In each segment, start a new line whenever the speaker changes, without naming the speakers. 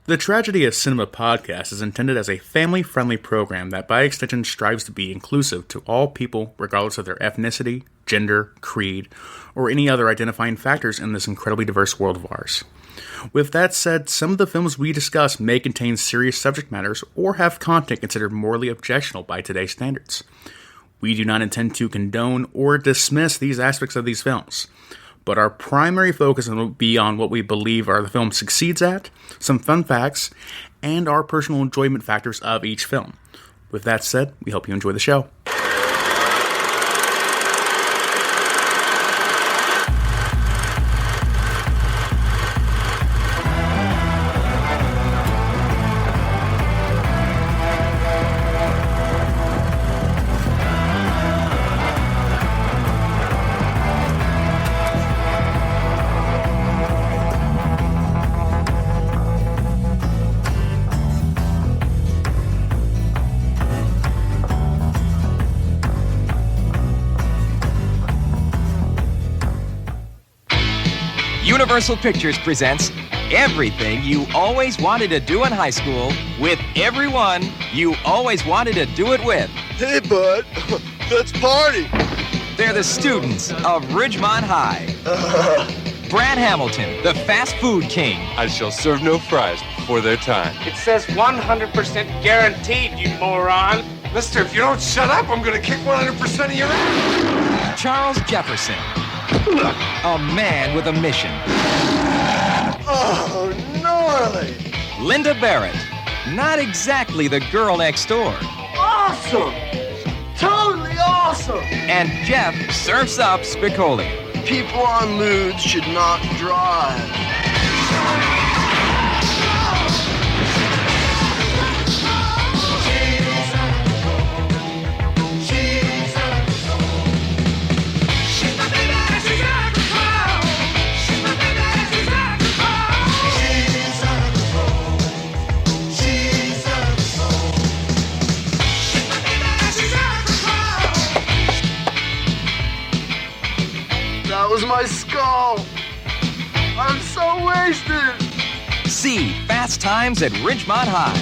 The Tragedy of Cinema podcast is intended as a family-friendly program that by extension strives to be inclusive to all people regardless of their ethnicity, gender, creed, or any other identifying factors in this incredibly diverse world of ours. With that said, some of the films we discuss may contain serious subject matters or have content considered morally objectionable by today's standards. We do not intend to condone or dismiss these aspects of these films, but our primary focus will be on what we believe the film succeeds at, some fun facts, and our personal enjoyment factors of each film. With that said, we hope you enjoy the show.
Universal Pictures presents everything you always wanted to do in high school with everyone you always wanted to do it with.
Hey, bud, let's party.
They're the students of Ridgemont High. Brad Hamilton, the fast food king.
I shall serve no fries before their time.
It says 100% guaranteed, you moron.
Mister, if you don't shut up, I'm gonna kick 100% of your ass.
Charles Jefferson, a man with a mission.
Oh, gnarly.
Linda Barrett, not exactly the girl next door.
Awesome. Totally awesome.
And Jeff surfs up Spicoli.
People on moods should not drive. That was my skull. I'm so wasted.
See Fast Times at Ridgemont High.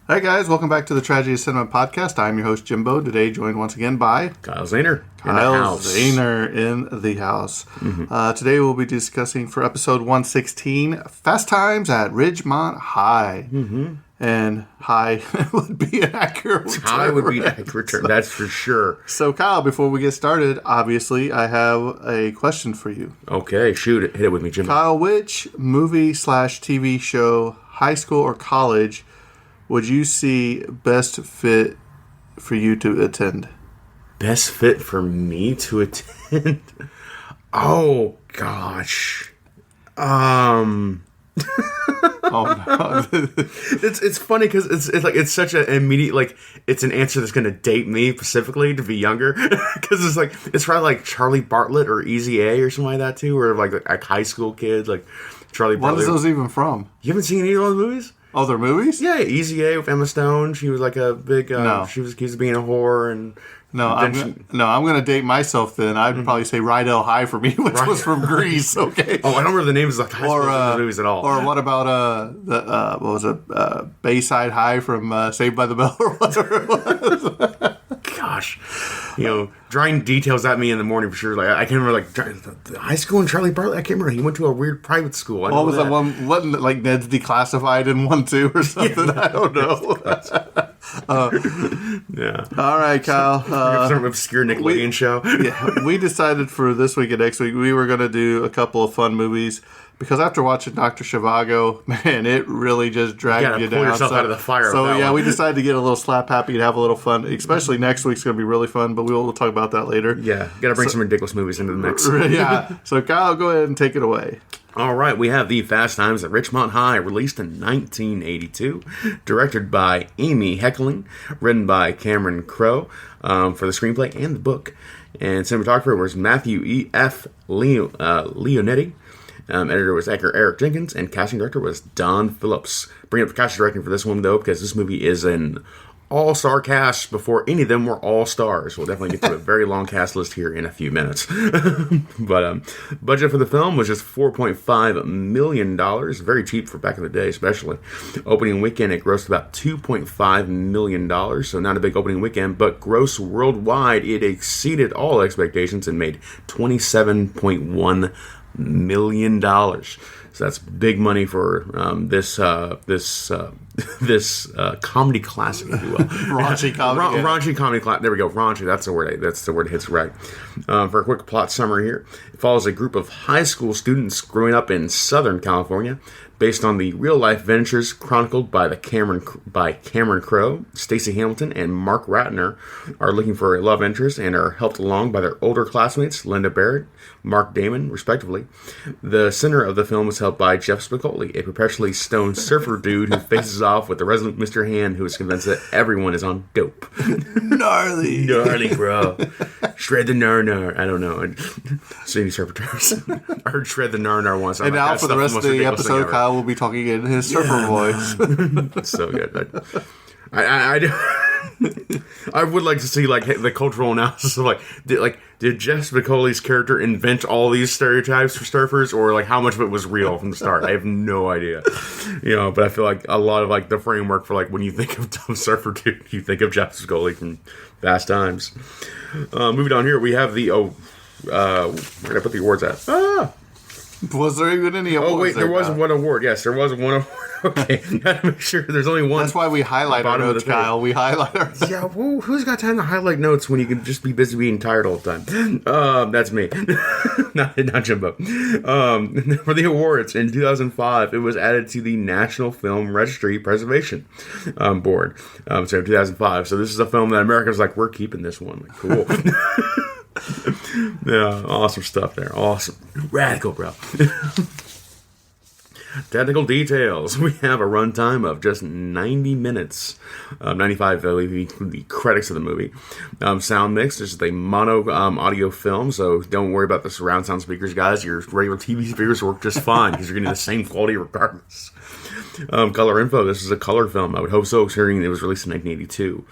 Hi guys, welcome back to the Tragedy of Cinema podcast. I'm your host Jimbo. Today joined once again by
Kyle Zahner.
Kyle Zahner in the house. Today we'll be discussing for episode 116, Fast Times at Ridgemont High. And high would be an accurate term.
High would be an accurate term, that's for sure.
So Kyle, before we get started, obviously I have a question for you.
Okay, shoot it. Hit it with me, Jimmy.
Kyle, which movie/TV show, high school or college, would you see best fit for you to attend?
Best fit for me to attend? Oh, gosh.
Oh no!
It's funny because it's such an immediate, it's an answer that's going to date me specifically to be younger, because it's probably like Charlie Bartlett or Easy A or something like that too, or like high school kids like Charlie Bartlett.
What is those even from?
You haven't seen any of those movies?
Oh, they're movies?
Yeah, Easy A with Emma Stone. She was like a big.
No.
She was accused of being a whore and.
I'm going to date myself then. I'd probably say Rydell High for me, which was from Grease, okay?
Oh, I don't remember the names of the high school movies at all.
Or what about, Bayside High from Saved by the Bell or whatever it was?
Gosh. Drawing details at me in the morning for sure. Like I can't remember, the high school in Charlie Bartlett. I can't remember. He went to a weird private school.
What was that one? Wasn't it like Ned's Declassified in 1 2 or something? Yeah, I don't know.
Yeah.
All right, Kyle.
Some obscure Nickelodeon show.
Yeah, we decided for this week and next week we were going to do a couple of fun movies. Because after watching Dr. Zhivago, man, it really just dragged you down.
Pull yourself out of the fire.
So yeah, we decided to get a little slap happy and have a little fun. Especially next week's going to be really fun, but we'll talk about that later.
Yeah, got to bring some ridiculous movies into the mix.
Yeah. So Kyle, go ahead and take it away.
All right, we have The Fast Times at Ridgemont High, released in 1982, directed by Amy Heckerling, written by Cameron Crowe for the screenplay and the book, and cinematographer was Matthew E. F. Leonetti. Editor was Eric Jenkins, and casting director was Don Phillips. Bring up the casting directing for this one, though, because this movie is an all-star cast before any of them were all-stars. We'll definitely get to a very long cast list here in a few minutes. But budget for the film was just $4.5 million. Very cheap for back in the day, especially. Opening weekend, it grossed about $2.5 million. So not a big opening weekend, but gross worldwide, it exceeded all expectations and made $27.1 million. So that's big money for this comedy classic, if you will.
Raunchy comedy.
Raunchy comedy classic. There we go. Raunchy. That's the word. That's the word hits right. For a quick plot summary here, it follows a group of high school students growing up in Southern California, based on the real-life adventures chronicled by Cameron Crowe. Stacey Hamilton and Mark Ratner are looking for a love interest and are helped along by their older classmates, Linda Barrett, Mark Damon, respectively. The center of the film is held by Jeff Spicoli, a perpetually stoned surfer dude who faces off with the resolute Mr. Hand, who is convinced that everyone is on dope. Gnarly, bro. Shred the nar-nar. I don't know. City surfer terms. I heard shred the nar-nar once.
And now for the rest of the episode, Kyle will be talking in his surfer voice.
It's so good. I would like to see like the cultural analysis of did Jeff Spicoli's character invent all these stereotypes for surfers, or like how much of it was real from the start? I have no idea. But I feel like a lot of like the framework for like when you think of dumb surfer dude, you think of Jeff Spicoli from Fast Times. Moving on here, we have the where did I put the awards at?
Was there even any awards?
Oh wait, there was one award. Yes, there was one award. Okay, gotta make sure there's only one.
That's why we highlight our notes, Kyle. We highlight our notes.
Yeah, who's got time to highlight notes when you can just be busy being tired all the time? That's me, not Jimbo. For the awards in 2005, it was added to the National Film Registry Preservation Board. So in 2005, so this is a film that America's like, we're keeping this one. Like, cool. Yeah, awesome stuff there. Awesome. Radical, bro. Technical details. We have a runtime of just 90 minutes. 95, the credits of the movie. Sound mix. This is a mono audio film, so don't worry about the surround sound speakers, guys. Your regular TV speakers work just fine because you're getting the same quality regardless. Color info. This is a color film. I would hope so, considering it was released in 1982.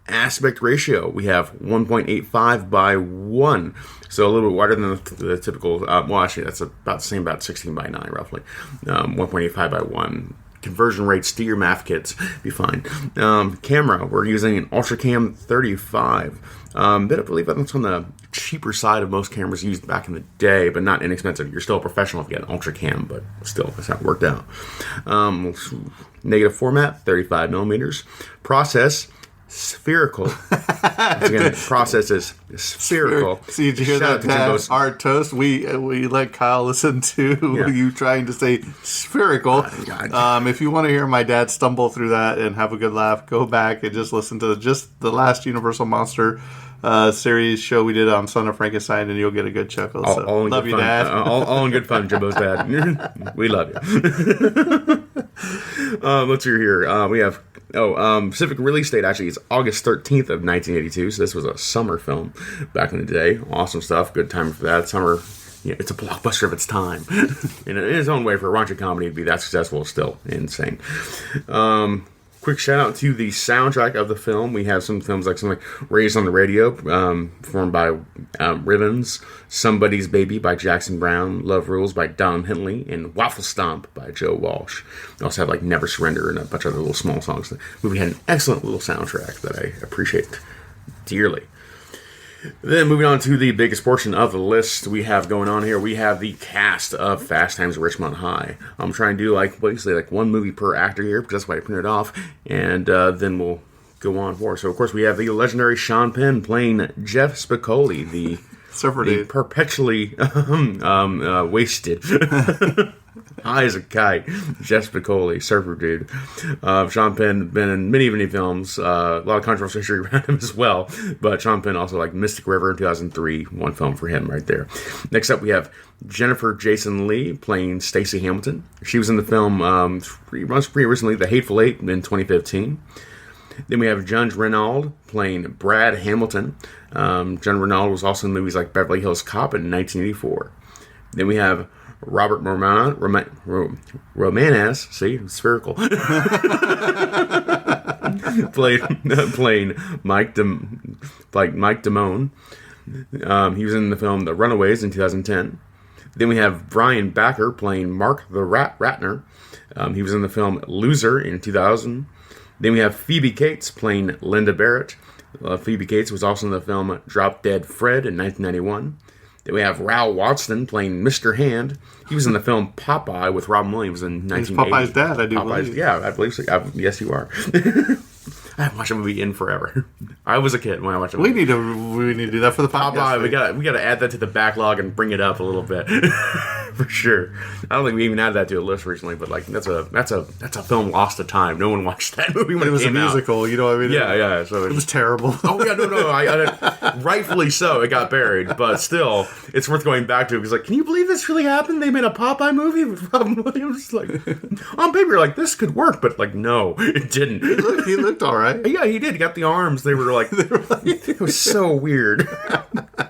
Aspect ratio, we have 1.85 by 1, so a little bit wider than the typical, well actually that's about the same, about 16 by 9 roughly. 1.85 by 1. Conversion rates, do your math kids, be fine. Camera, we're using an Ultracam 35. But I believe that's on the cheaper side of most cameras used back in the day, but not inexpensive. You're still a professional if you get an Ultracam, but still, that's how it worked out. Negative format, 35 millimeters. Process, spherical. Again, the process is spherical.
See, did you hear that, Dad? Our toast, we let Kyle listen to you trying to say spherical. If you want to hear my dad stumble through that and have a good laugh, go back and just listen to just the last Universal Monster series show we did on Son of Frankenstein, and you'll get a good chuckle.
All
love you,
fun.
Dad.
All in good fun, Jimbo's dad. We love you. Let's hear here. We have specific release date actually is August 13th of 1982, so this was a summer film back in the day. Awesome stuff. Good time for that. Summer, it's a blockbuster of its time. In its own way, for a raunchy comedy to be that successful is still insane. Quick shout out to the soundtrack of the film. We have some films like something like Raised on the Radio, performed by Ribbons, Somebody's Baby by Jackson Brown, Love Rules by Don Henley, and Waffle Stomp by Joe Walsh. We also have like Never Surrender and a bunch of other little small songs. The movie had an excellent little soundtrack that I appreciate dearly. Then moving on to the biggest portion of the list we have going on here, we have the cast of Fast Times at Ridgemont High. I'm trying to do basically one movie per actor here, because that's why I printed it off, and then we'll go on forward. So of course we have the legendary Sean Penn playing Jeff Spicoli, the
surfer dude,
perpetually wasted. High as a kite, Jeff Spicoli, surfer dude. Sean Penn been in many films. A lot of controversial history around him as well. But Sean Penn also like Mystic River in 2003, one film for him right there. Next up, we have Jennifer Jason Leigh playing Stacey Hamilton. She was in the film pretty recently, The Hateful Eight in 2015. Then we have Judge Reinhold playing Brad Hamilton. Judge Reinhold was also in movies like Beverly Hills Cop in 1984. Then we have Robert Romanes, see, spherical. playing Mike Damone. He was in the film The Runaways in 2010. Then we have Brian Backer playing Mark the Ratner. He was in the film Loser in 2000. Then we have Phoebe Cates playing Linda Barrett. Phoebe Cates was also in the film Drop Dead Fred in 1991. Then we have Raoul Watson playing Mr. Hand. He was in the film Popeye with Robin Williams in 1980.
He's Popeye's dad, I do believe.
Yeah, I believe so. Yes, you are. I haven't watched a movie in forever. I was a kid when I watched a movie.
We need to do that for the podcast.
Popeye, we got to add that to the backlog and bring it up a little bit. For sure. I don't think we even added that to a list recently, but like that's a film lost to time. No one watched that movie when it
was
came
a musical,
out.
you know what I mean?
Yeah. So
it was terrible.
Oh yeah, no. I rightfully so. It got buried, but still, it's worth going back to because like, can you believe this really happened? They made a Popeye movie with Robin Williams. Like on paper, you're like this could work, but like no, it didn't.
He looked all right.
Yeah, he did. He got the arms. They were like it was so weird.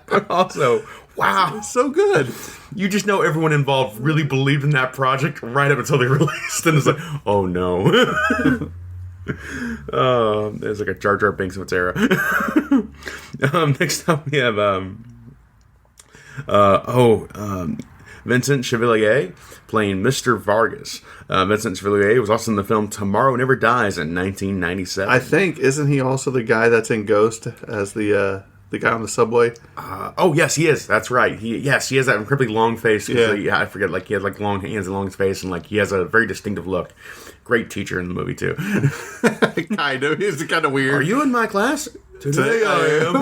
But also, wow,
so good.
You just know everyone involved really believed in that project right up until they released, and it's like, oh no. There's like a Jar Jar Binks of its era. Next up we have Vincent Chevalier playing Mr. Vargas. Vincent Chevalier was also in the film Tomorrow Never Dies in 1997.
I think, isn't he also the guy that's in Ghost as the guy on the subway?
Yes, he is. That's right. He has that incredibly long face.
Yeah.
I forget. Like he has like long hands and long face, and like he has a very distinctive look. Great teacher in the movie too.
Kind of. He's kind of weird.
Are you in my class? Today I am.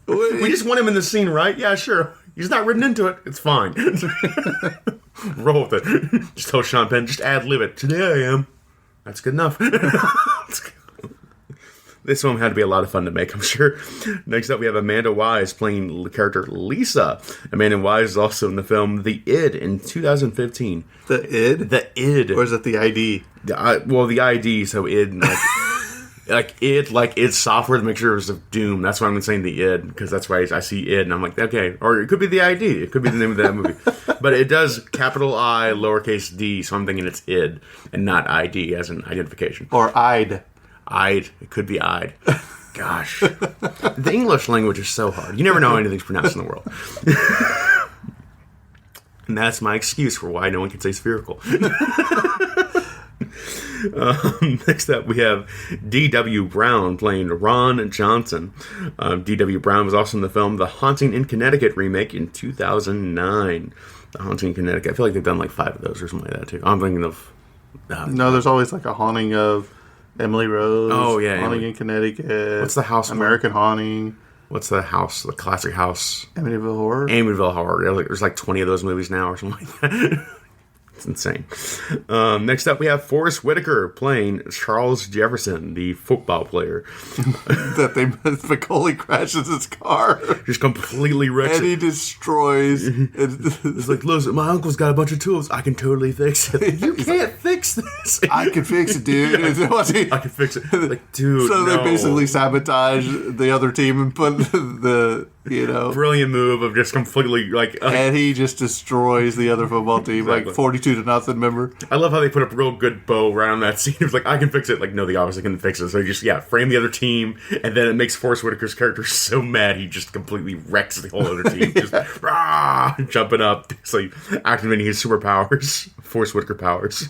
We just want him in the scene, right? Yeah, sure. He's not written into it. It's fine. Roll with it. Just tell Sean Penn, just ad-lib it. Today I am. That's good enough. This film had to be a lot of fun to make, I'm sure. Next up, we have Amanda Wise playing the character Lisa. Amanda Wise is also in the film The Id in 2015.
The Id?
The Id.
Or is it the ID?
The ID, so id, like id software to make sure it was of Doom. That's why I'm saying the id, because that's why I see id, and I'm like, okay. Or it could be the ID. It could be the name of that movie. But it does capital I, lowercase d, so I'm thinking it's id, and not ID as an identification.
Or I'd.
It could be I'd. Gosh. The English language is so hard. You never know how anything's pronounced in the world. And that's my excuse for why no one can say spherical. Next up, we have D.W. Brown playing Ron Johnson. D.W. Brown was also in the film The Haunting in Connecticut remake in 2009. The Haunting in Connecticut. I feel like they've done like 5 of those or something like that, too. I'm thinking of...
No, there's always like a haunting of Emily Rose.
Oh, yeah.
Haunting in Connecticut.
What's the house?
American Haunting.
What's the house? The classic house?
Amityville Horror?
Amityville Horror. There's like 20 of those movies now or something like that. It's insane. Next up, we have Forrest Whitaker playing Charles Jefferson, the football player.
Macaulay crashes his car.
Just completely wrecks
and he destroys.
It's like, listen, my uncle's got a bunch of tools. I can totally fix it. You can't fix this.
I can fix it, dude.
I can fix it. Like, dude,
so they basically sabotage the other team and put the
brilliant move of just completely
and he just destroys the other football team, exactly. Like 42-0, remember?
I love how they put a real good bow around that scene. It was like, I can fix it. Like, no, the opposite can fix it. So they just, frame the other team, and then it makes Forrest Whitaker's character so mad he just completely wrecks the whole other team. Just, jumping up. It's like activating his superpowers. Forrest Whitaker powers.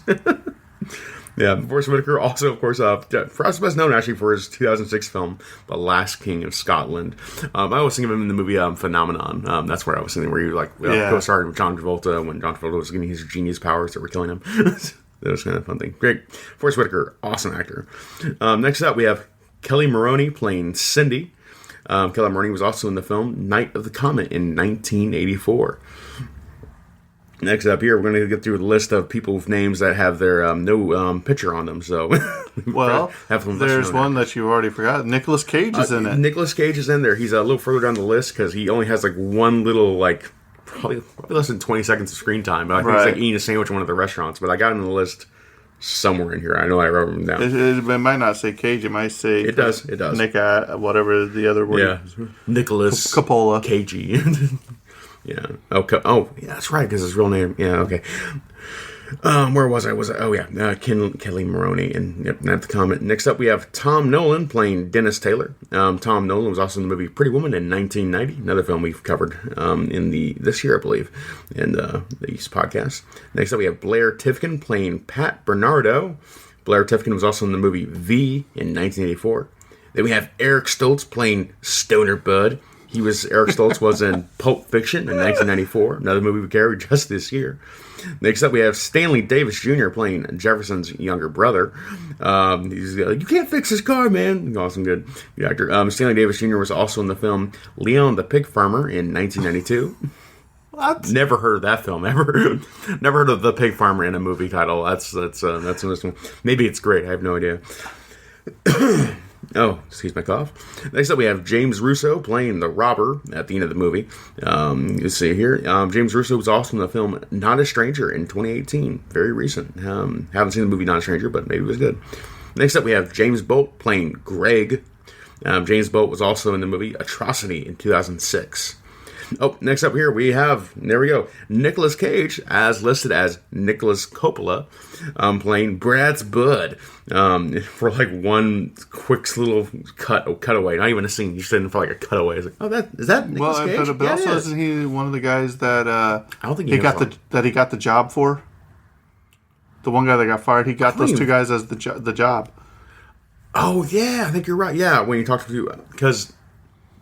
Yeah, Forrest Whitaker also, of course, perhaps best known actually for his 2006 film, The Last King of Scotland. I always think of him in the movie Phenomenon. That's where I was thinking, where he co-starred with John Travolta when John Travolta was getting his genius powers that were killing him. That was kind of a fun thing. Great. Forrest Whitaker, awesome actor. Next up, we have Kelly Maroney playing Cindy. Kelly Maroney was also in the film Night of the Comet in 1984. Next up here, we're going to get through the list of people's names that have their no picture on them. So,
there's one that you already forgot. Nicolas Cage is in it.
Nicolas Cage is in there. He's a little further down the list because he only has like one little probably less than 20 seconds of screen time. But I think he's like eating a sandwich in one of the restaurants. But I got him on the list somewhere in here. I know I wrote him down.
It might not say Cage. It might say
it does.
Nick, whatever the other word.
Yeah, Nicholas
Coppola.
Cagey. Yeah. Oh, yeah, that's right, because his real name. Yeah, okay. Where was I? Kelly Maroney, and yep, not the comment. Next up, we have Tom Nolan playing Dennis Taylor. Tom Nolan was also in the movie Pretty Woman in 1990, another film we've covered this year, I believe, in these podcasts. Next up, we have Blair Tifkin playing Pat Bernardo. Blair Tifkin was also in the movie V in 1984. Then we have Eric Stoltz playing Stoner Bud. Eric Stoltz was in Pulp Fiction in 1994, another movie we carried just this year. Next up, we have Stanley Davis Jr. playing Jefferson's younger brother. He's like, you can't fix his car, man. Awesome, good actor. Stanley Davis Jr. was also in the film Leon the Pig Farmer in 1992.
What?
Never heard of that film ever. Never heard of The Pig Farmer in a movie title. That's one. Maybe it's great. I have no idea. Oh, excuse my cough. Next up, we have James Russo playing the robber at the end of the movie. Let's see here. James Russo was also in the film Not a Stranger in 2018. Very recent. Haven't seen the movie Not a Stranger, but maybe it was good. Next up, we have James Bolt playing Greg. James Bolt was also in the movie Atrocity in 2006. Oh, next up here there we go, Nicolas Cage, as listed as Nicholas Coppola, playing Brad's Bud, for like one quick little cutaway, not even a scene, just in for like a cutaway. It's like, oh, is that Nicolas Cage?
But also isn't he one of the guys that
I don't think he
got the job for? The one guy that got fired, he got those two guys as the job. Oh yeah, I think you're right. Yeah, when you talked to because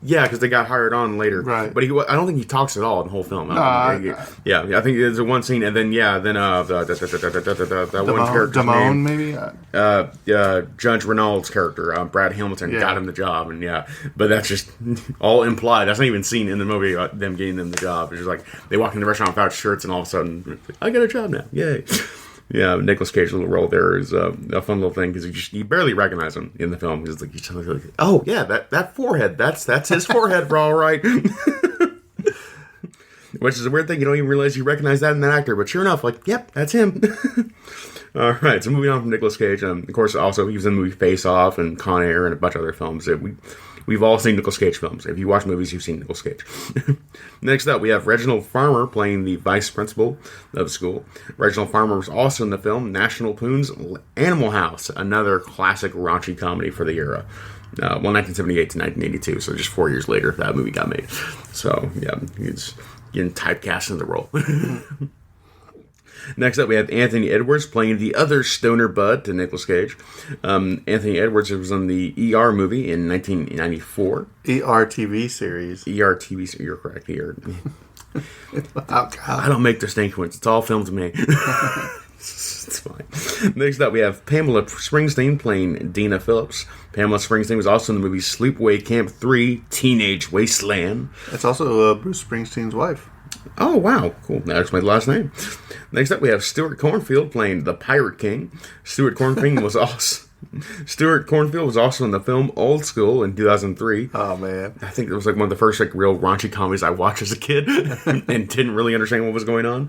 they got hired on later. Right.
But I don't think he talks at all in the whole film. I think there's a one scene, and then that one character,
Damone, maybe.
Judge Reynolds' character, Brad Hamilton, got him the job, and but that's just all implied. That's not even seen in the movie. Them getting them the job. It's just like they walk in the restaurant without shirts, and all of a sudden, I got a job now. Yay. Yeah, Nicolas Cage's little role there is a fun little thing because you barely recognize him in the film. He's like, oh yeah, that forehead, that's his forehead, bro, all right. Which is a weird thing. You don't even realize you recognize that in that actor, but sure enough, like, yep, that's him. All right, so moving on from Nicolas Cage. Of course, also he was in the movie Face Off and Con Air and a bunch of other films that we've all seen Nicolas Cage films. If you watch movies, you've seen Nicolas Cage. Next up, we have Reginald Farmer playing the vice principal of the school. Reginald Farmer was also in the film National Lampoon's Animal House, another classic raunchy comedy for the era. 1978 to 1982, so just 4 years later, that movie got made. So, yeah, he's getting typecast in the role. Next up, we have Anthony Edwards playing the other stoner bud to Nicolas Cage. Anthony Edwards was in the ER movie in 1994.
ER TV series.
ER TV series. You're correct. ER.
Oh, God.
I don't make distinctions. It's all filmed to me. It's fine. Next up, we have Pamela Springsteen playing Dina Phillips. Pamela Springsteen was also in the movie Sleepaway Camp 3, Teenage Wasteland.
It's also Bruce Springsteen's wife.
Oh, wow. Cool. That's my last name. Next up, we have Stuart Cornfield playing the Pirate King. Stuart Cornfield was also in the film Old School in 2003.
Oh, man.
I think it was like one of the first real raunchy comedies I watched as a kid and didn't really understand what was going on.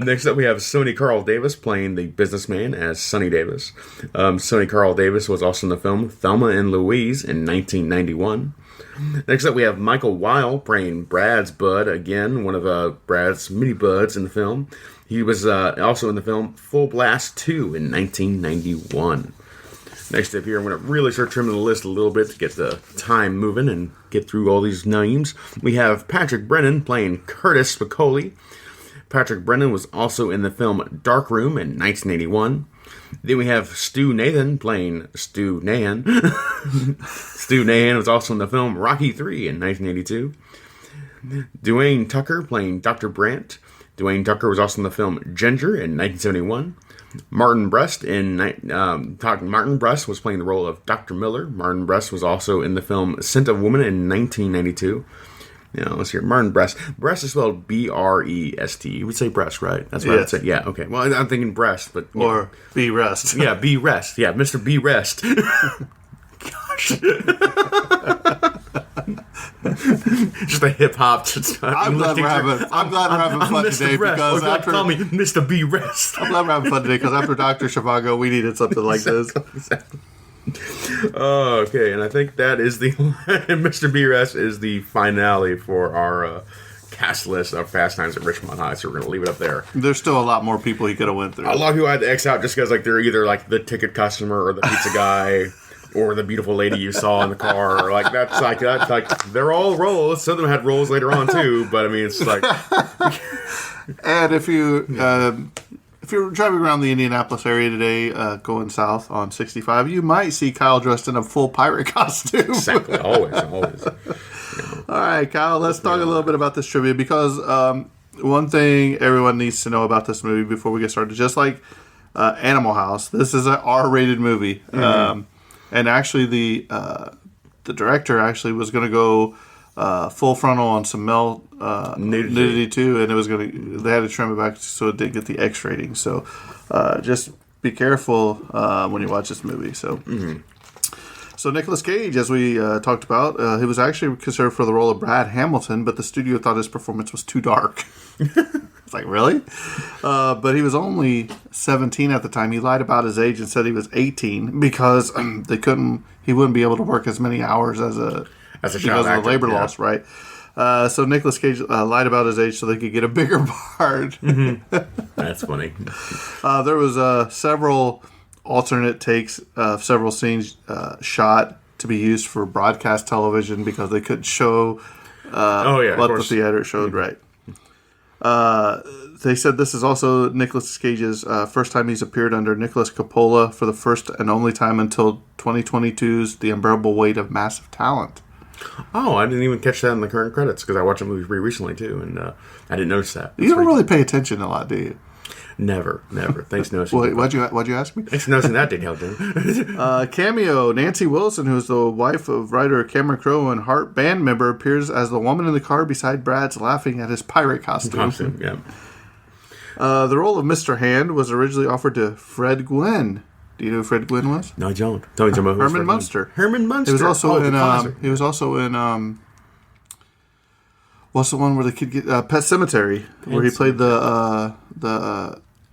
Next up, we have Sonny Carl Davis playing the businessman as Sonny Davis. Sonny Carl Davis was also in the film Thelma and Louise in 1991. Next up, we have Michael Weil playing Brad's Bud, again, one of Brad's mini buds in the film. He was also in the film Full Blast 2 in 1991. Next up here, I'm going to really start trimming the list a little bit to get the time moving and get through all these names. We have Patrick Brennan playing Curtis Spicoli. Patrick Brennan was also in the film Darkroom in 1981. Then we have Stu Nathan playing Stu Nahan. Stu Nahan was also in the film Rocky 3 in 1982. Dwayne Tucker playing Dr. Brandt. Dwayne Tucker was also in the film Ginger in 1971. Martin Brest was playing the role of Dr. Miller. Martin Brest was also in the film Scent of Woman in 1992. Let's hear Martin Brest. Brest is spelled B-R-E-S-T. You would say breast, right? That's what I'd say. Yeah, okay. Well, I'm thinking breast, but...
Or B-Rest.
Yeah, B-Rest. Yeah, Mr. B-Rest. Gosh. Just a hip-hop...
I'm glad we're having fun today because after...
Call me Mr. B-Rest.
I'm glad we're having fun today because after Dr. Zhivago, we needed something like this.
Exactly. Okay, and I think that is the Mr. B-Rest is the finale for our past list of Fast Times at Ridgemont High, so we're going to leave it up there.
There's still a lot more people he could have went through.
A lot of people had to X out just because like they're either like the ticket customer or the pizza guy or the beautiful lady you saw in the car. Like that's like they're all roles. Some of them had roles later on too, but I mean it's like.
And if you're driving around the Indianapolis area today, going south on 65, you might see Kyle dressed in a full pirate costume.
Exactly, always.
All right, Kyle, let's talk a little bit about this trivia because one thing everyone needs to know about this movie before we get started, just like Animal House, this is an R-rated movie. Mm-hmm. And actually, the director actually was going to go full frontal on some male nudity too, and they had to trim it back so it didn't get the X rating. So just be careful when you watch this movie. So. Mm-hmm. So Nicolas Cage, as we talked about, he was actually considered for the role of Brad Hamilton, but the studio thought his performance was too dark. It's like, really? But he was only 17 at the time. He lied about his age and said he was 18 because he wouldn't be able to work as many hours as a child actor, of the labor loss, right? So Nicolas Cage lied about his age so they could get a bigger part.
Mm-hmm. That's funny.
There was several alternate takes of several scenes shot to be used for broadcast television because they couldn't show what the theater showed, right. They said this is also Nicolas Cage's first time he's appeared under Nicolas Coppola for the first and only time until 2022's The Unbearable Weight of Massive Talent.
Oh, I didn't even catch that in the current credits because I watched a movie pretty recently too, and I didn't notice that.
You don't really pay attention a lot, do you?
Never. Thanks for noticing.
What'd you ask me?
Thanks for noticing that detail, Jim.
Cameo, Nancy Wilson, who is the wife of writer Cameron Crowe and Heart band member, appears as the woman in the car beside Brad's laughing at his pirate costume.
Yeah.
The role of Mr. Hand was originally offered to Fred Gwynne. Do you know who Fred Gwynne was?
No, I don't. Tell me about
Herman Munster.
Herman Munster.
He was also in what's the one where the kid get Pet Sematary, where he played the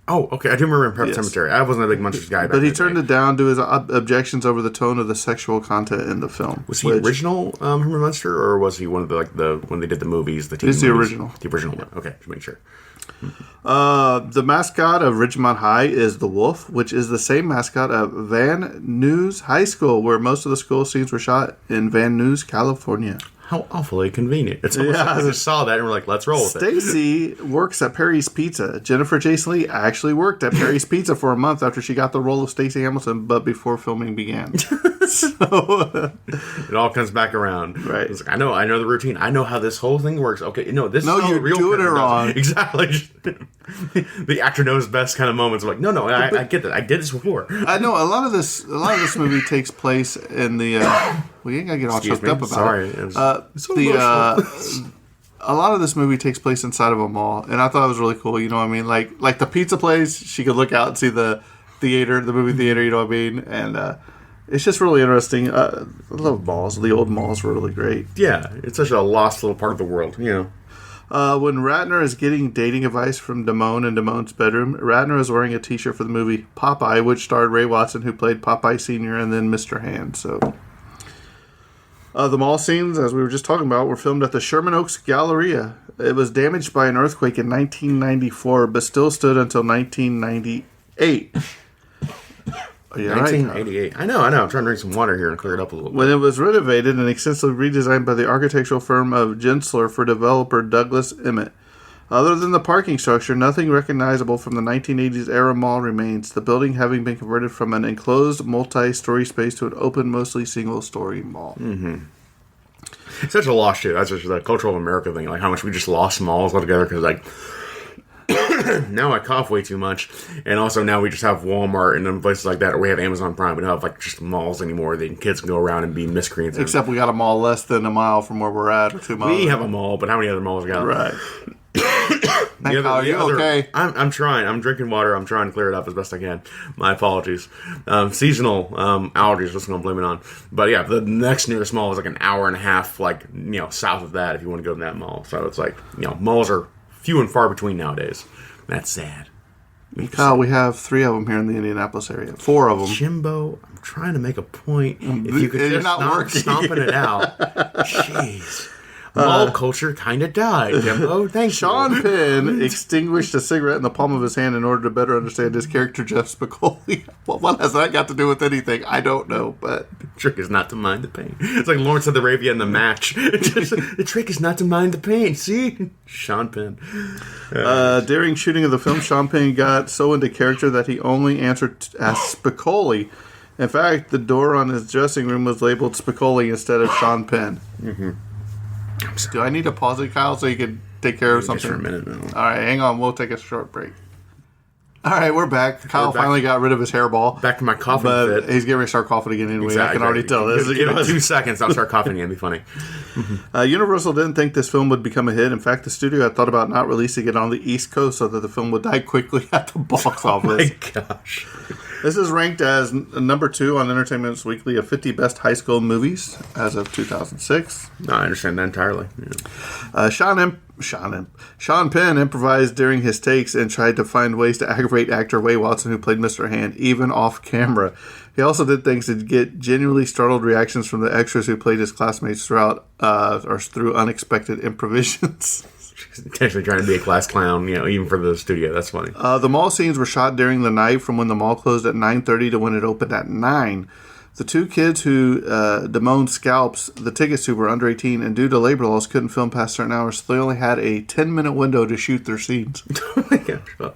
Oh, okay. I do remember in Pet Sematary. I wasn't a big Munsters guy.
But he turned it down due to his objections over the tone of the sexual content in the film.
Was he original Herman Munster, or was he one of the when they did the movies?
He's the original.
The original one. Okay, just make sure.
The mascot of Ridgemont High is the Wolf, which is the same mascot of Van Nuys High School, where most of the school scenes were shot in Van Nuys, California.
How awfully convenient. It's almost like we just saw that and we're like, let's roll with it.
Stacy works at Perry's Pizza. Jennifer Jason Leigh actually worked at Perry's Pizza for a month after she got the role of Stacey Hamilton, but before filming began. So
it all comes back around.
Right.
It's like, I know the routine. I know how this whole thing works. Okay, no, this is how
you're
real
doing it wrong.
Exactly. The actor knows best kind of moments. I'm like, no, I get that. I did this before.
I know a lot of this movie takes place in the. Well, you ain't gotta get all choked up about
Sorry.
it. A lot of this movie takes place inside of a mall, and I thought it was really cool. You know what I mean? Like the pizza place, she could look out and see the theater, the movie theater. You know what I mean? And it's just really interesting. I love malls. The old malls were really great.
Yeah, it's such a lost little part of the world. You know.
When Ratner is getting dating advice from Damone in Damone's bedroom, Ratner is wearing a T-shirt for the movie Popeye, which starred Ray Watson, who played Popeye Sr. and then Mr. Hand. So, the mall scenes, as we were just talking about, were filmed at the Sherman Oaks Galleria. It was damaged by an earthquake in 1994, but still stood until 1998.
Oh, yeah, 1988. Right, I know. I'm trying to drink some water here and clear it up a little bit.
When it was renovated and extensively redesigned by the architectural firm of Gensler for developer Douglas Emmett. Other than the parking structure, nothing recognizable from the 1980s era mall remains, the building having been converted from an enclosed multi-story space to an open, mostly single-story mall.
Mm-hmm. It's such a loss, shit. That's just the cultural America thing, like how much we just lost malls altogether because, like, now I cough way too much, and also now we just have Walmart and places like that, or we have Amazon Prime. We don't have like just malls anymore. The kids can go around and be miscreants.
Except we got a mall less than a mile from where we're at, or 2 miles.
We have a mall, but how many other malls we got?
Right. Are you okay?
I'm trying. I'm drinking water. I'm trying to clear it up as best I can. My apologies. Seasonal allergies. Just gonna blame it on. But yeah, the next nearest mall is like an hour and a half, like south of that. If you want to go to that mall, so it's like malls are few and far between nowadays. That's sad.
Kyle, we have 3 of them here in the Indianapolis area. 4 of them.
Jimbo, I'm trying to make a point. If you could just stop stomping it out. Jeez. Mall culture kind of died, Jimbo. Thank you.
Sean Penn extinguished a cigarette in the palm of his hand in order to better understand his character, Jeff Spicoli. Well, what has that got to do with anything? I don't know, but...
The trick is not to mind the pain. It's like Lawrence of Arabia in The Match. The trick is not to mind the pain. See? Sean Penn.
During shooting of the film, Sean Penn got so into character that he only answered as Spicoli. In fact, the door on his dressing room was labeled Spicoli instead of Sean Penn. Mm-hmm. Do I need to pause it, Kyle, so you can take care of something?
Just for a minute. No.
All right, hang on. We'll take a short break. All right, we're back. Kyle finally got rid of his hairball.
Back to my coughing
but
fit.
He's getting ready to start coughing again anyway. Exactly. I can already tell this.
Give it 2 seconds. I'll start coughing again. It'll be funny.
Universal didn't think this film would become a hit. In fact, the studio had thought about not releasing it on the East Coast so that the film would die quickly at the box office.
Oh my gosh.
This is ranked as number 2 on Entertainment Weekly of 50 best high school movies as of 2006.
No, I understand that entirely. Yeah.
Sean Penn improvised during his takes and tried to find ways to aggravate actor Ray Watson, who played Mr. Hand, even off camera. He also did things to get genuinely startled reactions from the extras who played his classmates throughout or through unexpected improvisations.
Intentionally trying to be a class clown, even for the studio. That's funny.
The mall scenes were shot during the night from when the mall closed at 9:30 to when it opened at 9. The 2 kids who Damone scalps the tickets to were under 18, and due to labor laws, couldn't film past certain hours, so they only had a 10-minute window to shoot their scenes.
Oh my gosh. Well,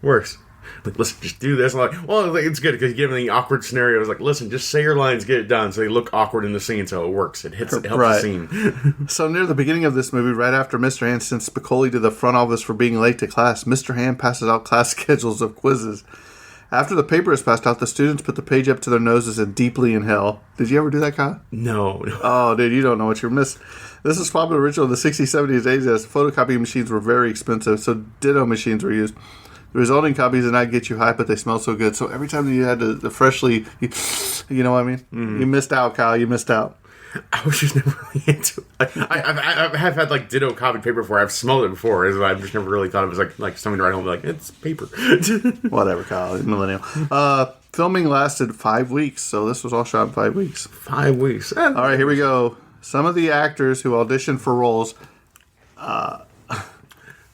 works. Like, listen, just do this. I'm like, well, it's good because you give them the awkward scenarios. Like, listen, just say your lines, get it done, so they look awkward in the scene, so it works. It helps the scene.
So near the beginning of this movie, right after Mr. Hand sends Spicoli to the front office for being late to class, Mr. Hand passes out class schedules of quizzes. After the paper is passed out, the students put the page up to their noses and deeply inhale. Did you ever do that, Kyle?
No.
Oh, dude, you don't know what you're missing. This is popular ritual in the 60s, 70s, 80s, as photocopying machines were very expensive, so ditto machines were used. The resulting copies did not get you high, but they smelled so good. So every time you had to freshly, you know what I mean? Mm. You missed out, Kyle. You missed out.
I was just never really into it. I have had like ditto copied paper before. I've smelled it before. I've just never really thought it was like something to write home. Like, it's paper.
Whatever, Kyle. Millennial. Filming lasted 5 weeks, so this was all shot in 5 weeks.
5 weeks.
All right, here we go. Some of the actors who auditioned for roles.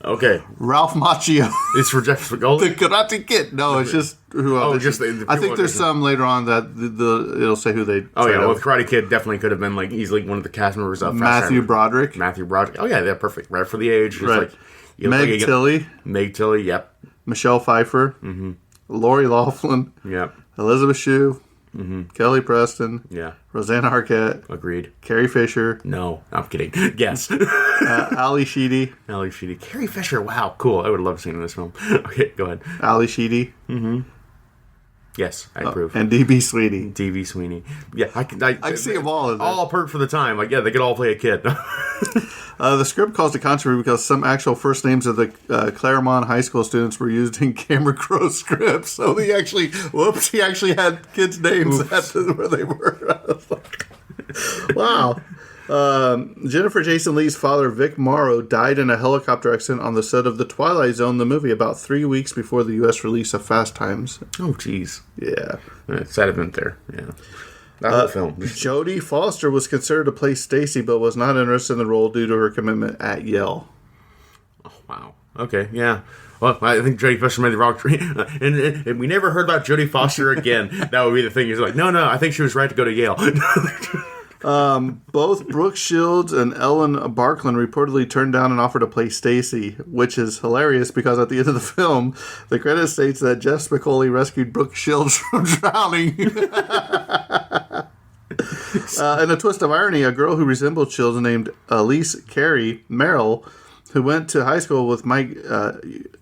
Okay.
Ralph Macchio.
It's for Jeff Spicoli?
The Karate Kid. No, it's just who auditioned.
Oh, just the
I think there's some later on that it'll say who they.
Oh yeah, well, the Karate Kid definitely could have been like easily one of the cast members of
Matthew Broderick.
Oh yeah, they're perfect. Right for the age.
Right. Meg Tilly.
Meg Tilly. Yep.
Michelle Pfeiffer. Mm-hmm. Lori Loughlin.
Yep.
Elizabeth Shue. Mm-hmm. Kelly Preston.
Yeah.
Rosanna Arquette.
Agreed.
Carrie Fisher.
No, I'm kidding. Yes.
Ali Sheedy.
Ali Sheedy. Carrie Fisher. Wow, cool. I would love seeing this film. Okay, go ahead.
Ali Sheedy.
Mm-hmm. Yes, I approve.
And D.B. Sweeney.
D.B. Sweeney. Yeah, I can
see them all.
All perfect for the time. Like, yeah, they could all play a kid.
The script caused a controversy because some actual first names of the Claremont High School students were used in Camera Crow scripts. So he actually had kids' names where they were. I was like, wow. Jennifer Jason Leigh's father, Vic Morrow, died in a helicopter accident on the set of The Twilight Zone, the movie, about 3 weeks before the U.S. release of Fast Times.
Oh, jeez.
Yeah.
Sad event there. Yeah. That whole film.
Jodie Foster was considered to play Stacy, but was not interested in the role due to her commitment at Yale.
Oh, wow. Okay, yeah. Well, I think Jodie Foster made the wrong tree. And we never heard about Jodie Foster again. That would be the thing. He's like, no, I think she was right to go to Yale.
Both Brooke Shields and Ellen Barklund reportedly turned down an offer to play Stacy, which is hilarious because at the end of the film, the credit states that Jeff Spicoli rescued Brooke Shields from drowning. In a twist of irony, a girl who resembled Shields named Elise Carey Merrill, who went to high school with Mike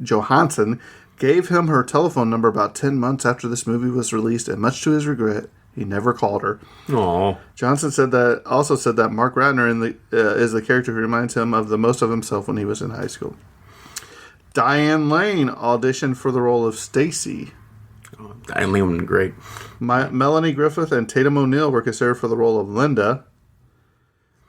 Johansson, gave him her telephone number about 10 months after this movie was released, and much to his regret, he never called her.
Aww.
Johnson also said that Mark Ratner is the character who reminds him of the most of himself when he was in high school. Diane Lane auditioned for the role of Stacy.
Oh, Diane Lane was great.
Melanie Griffith and Tatum O'Neal were considered for the role of Linda.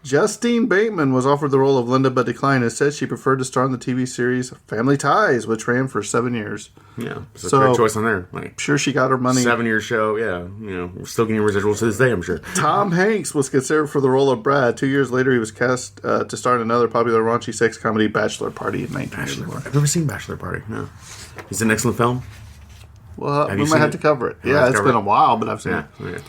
Justine Bateman was offered the role of Linda but declined and said she preferred to star in the TV series Family Ties, which ran for 7 years.
Yeah, so great choice on there. Like,
I'm sure she got her money.
7-year show, yeah. We're still getting residuals to this day, I'm sure.
Tom Hanks was considered for the role of Brad. 2 years later, he was cast to star in another popular raunchy sex comedy, Bachelor Party, in 1984.
I've never seen Bachelor Party, no. It's an excellent film.
Well, we might have to cover it. Yeah, it's been a while, but I've seen it. Okay.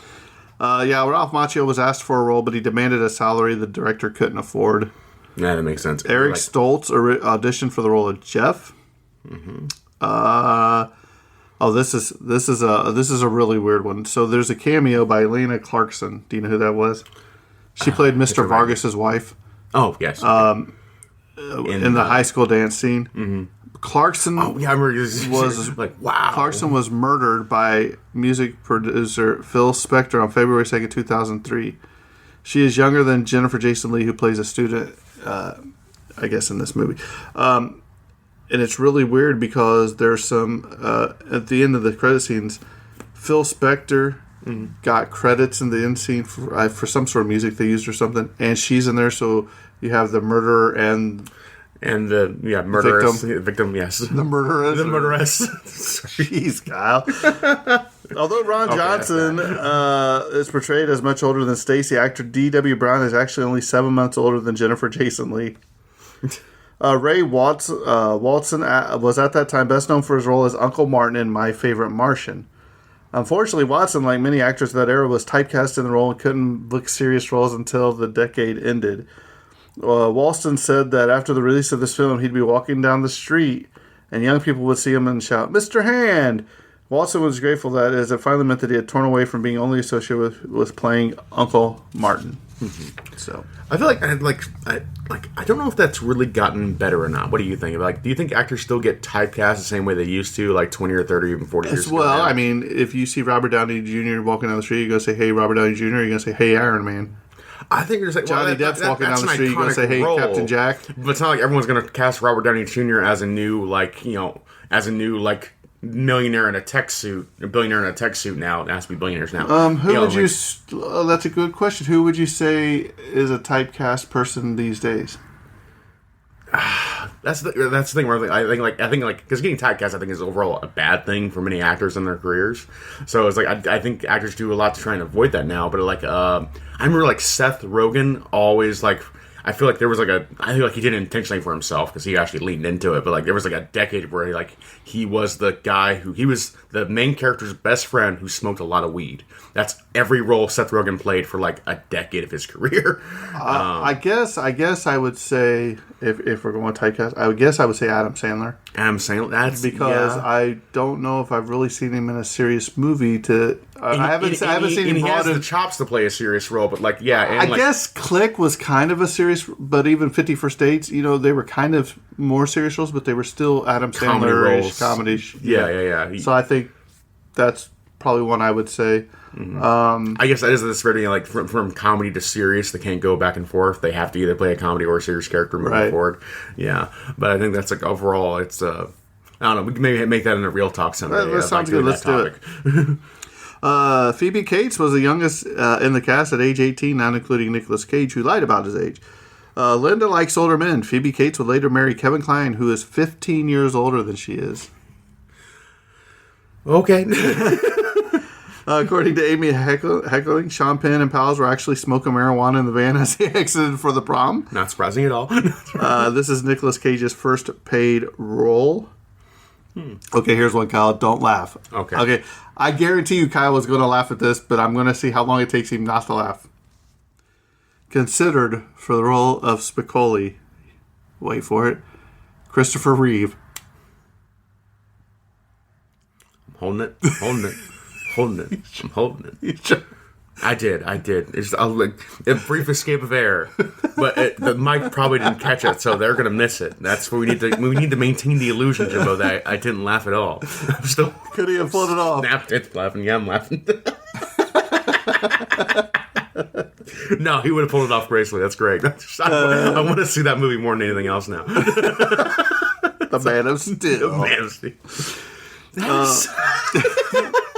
Ralph Macchio was asked for a role, but he demanded a salary the director couldn't afford.
Yeah, that makes sense.
Eric Stoltz auditioned for the role of Jeff. Mm-hmm. This is a really weird one. So there's a cameo by Elena Clarkson. Do you know who that was? She played Mr. Vargas's wife.
Oh yes.
In the high school dance scene. Mm-hmm. Clarkson.
Oh yeah, I remember. Was
like wow. Clarkson was murdered by music producer Phil Spector on February 2nd, 2003. She is younger than Jennifer Jason Leigh, who plays a student, I guess, in this movie. And it's really weird because there's some at the end of the credit scenes, Phil Spector got credits in the end scene for some sort of music they used or something, and she's in there. So you have the murderer and the murderess victim, yes, the murderess. Jeez, Kyle. Although Ron Johnson is portrayed as much older than Stacy, actor D.W. Brown is actually only 7 months older than Jennifer Jason Leigh. Ray Walton was at that time best known for his role as Uncle Martin in My Favorite Martian. Unfortunately, Watson, like many actors of that era, was typecast in the role and couldn't book serious roles until the decade ended. Walston said that after the release of this film, he'd be walking down the street and young people would see him and shout, "Mr. Hand!" Walston was grateful that as it finally meant that he had torn away from being only associated with playing Uncle Martin. Mm-hmm. So
I feel I don't know if that's really gotten better or not. What do you think? Like, do you think actors still get typecast the same way they used to, like 20 or 30, even 40 years ago?
Well, I mean, if you see Robert Downey Jr. walking down the street, you're going to say, "Hey, Robert Downey Jr." You're going to say, "Hey, Iron Man."
I think there's like
Johnny Depp's walking down the street. You're going to say, "Hey, role. Captain Jack."
But it's not like everyone's going to cast Robert Downey Jr. as a new millionaire in a tech suit, a billionaire in a tech suit now. It has to be billionaires now.
That's a good question. Who would you say is a typecast person these days?
That's the thing where I think because getting typecast I think is overall a bad thing for many actors in their careers. So it's like I think actors do a lot to try and avoid that now. But I remember Seth Rogen always I feel like there was I feel like he did it intentionally for himself because he actually leaned into it. But there was a decade where he was the guy he was the main character's best friend who smoked a lot of weed. That's every role Seth Rogen played for a decade of his career.
I guess I would say if we're going to typecast, I would say Adam Sandler.
Adam Sandler. That's
because I don't know if I've really seen him in a serious movie. I haven't seen him.
He has the chops to play a serious role, but I
guess Click was kind of a serious, but even 50 First Dates, they were kind of more serious roles, but they were still Adam Sandler-ish comedy.
Yeah.
So I think that's probably one I would say.
Mm-hmm. I guess that is the disparity, from comedy to serious. They can't go back and forth. They have to either play a comedy or a serious character moving forward. Yeah, but I think that's overall, it's I don't know. We can maybe make that in a real talk someday.
That sounds good. Let's do it. Phoebe Cates was the youngest in the cast at age 18, not including Nicolas Cage, who lied about his age. Linda likes older men. Phoebe Cates would later marry Kevin Kline, who is 15 years older than she is.
Okay.
According to Amy Heckling, Sean Penn and pals were actually smoking marijuana in the van as they exited for the prom.
Not surprising at all.
This is Nicolas Cage's first paid role. Okay, here's one, Kyle. Don't laugh. Okay. I guarantee you Kyle was going to laugh at this, but I'm going to see how long it takes him not to laugh. Considered for the role of Spicoli. Wait for it. Christopher Reeve.
I'm holding it. I did. It's a brief escape of air, but the mic probably didn't catch it, so they're gonna miss it. That's where we need to maintain the illusion, Jimbo, that I didn't laugh at all. I'm still.
Could he have pulled it off?
Snapped it, laughing. Yeah, I'm laughing. No, he would have pulled it off gracefully. That's great. I want to see that movie more than anything else now.
The Man of Steel.
The Man of Steel.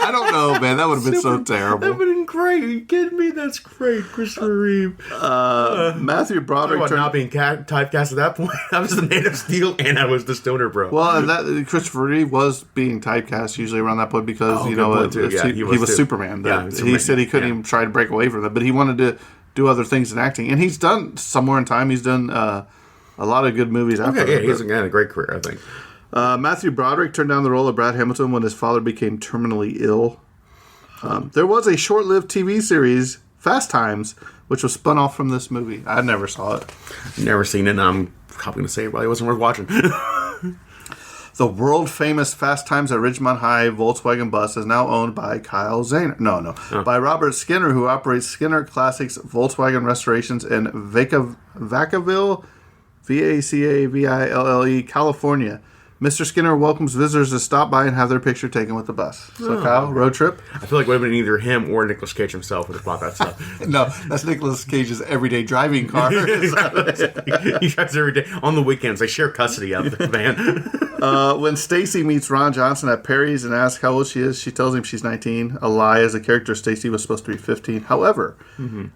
I don't know, man. That would have been so terrible.
That would have been great. Are you kidding me? That's great. Christopher Reeve.
Matthew Broderick
Talk about not being typecast at that point. I was the Man of Steel and I was the Stoner Bro.
Well, and that Christopher Reeve was being typecast usually around that point because,
he was
Superman.
Yeah,
he said he couldn't even try to break away from that, but he wanted to do other things in acting. And he's done Somewhere in Time. He's done a lot of good movies after that.
Yeah, he's had a great career, I think.
Matthew Broderick turned down the role of Brad Hamilton when his father became terminally ill. There was a short-lived TV series, Fast Times, which was spun off from this movie. I never saw it.
Never seen it, and I'm probably going to say it probably wasn't worth watching.
The world-famous Fast Times at Ridgemont High Volkswagen bus is now owned by Kyle Zahner. By Robert Skinner, who operates Skinner Classics Volkswagen Restorations in Vacaville, Vacaville, California. Mr. Skinner welcomes visitors to stop by and have their picture taken with the bus. So, Kyle, road trip?
I feel like it would have been either him or Nicolas Cage himself would have bought that stuff.
No, that's Nicolas Cage's everyday driving car.
He drives every day. On the weekends, they share custody of the van.
When Stacy meets Ron Johnson at Perry's and asks how old she is, she tells him she's 19. A lie, as the character Stacy was supposed to be 15. However,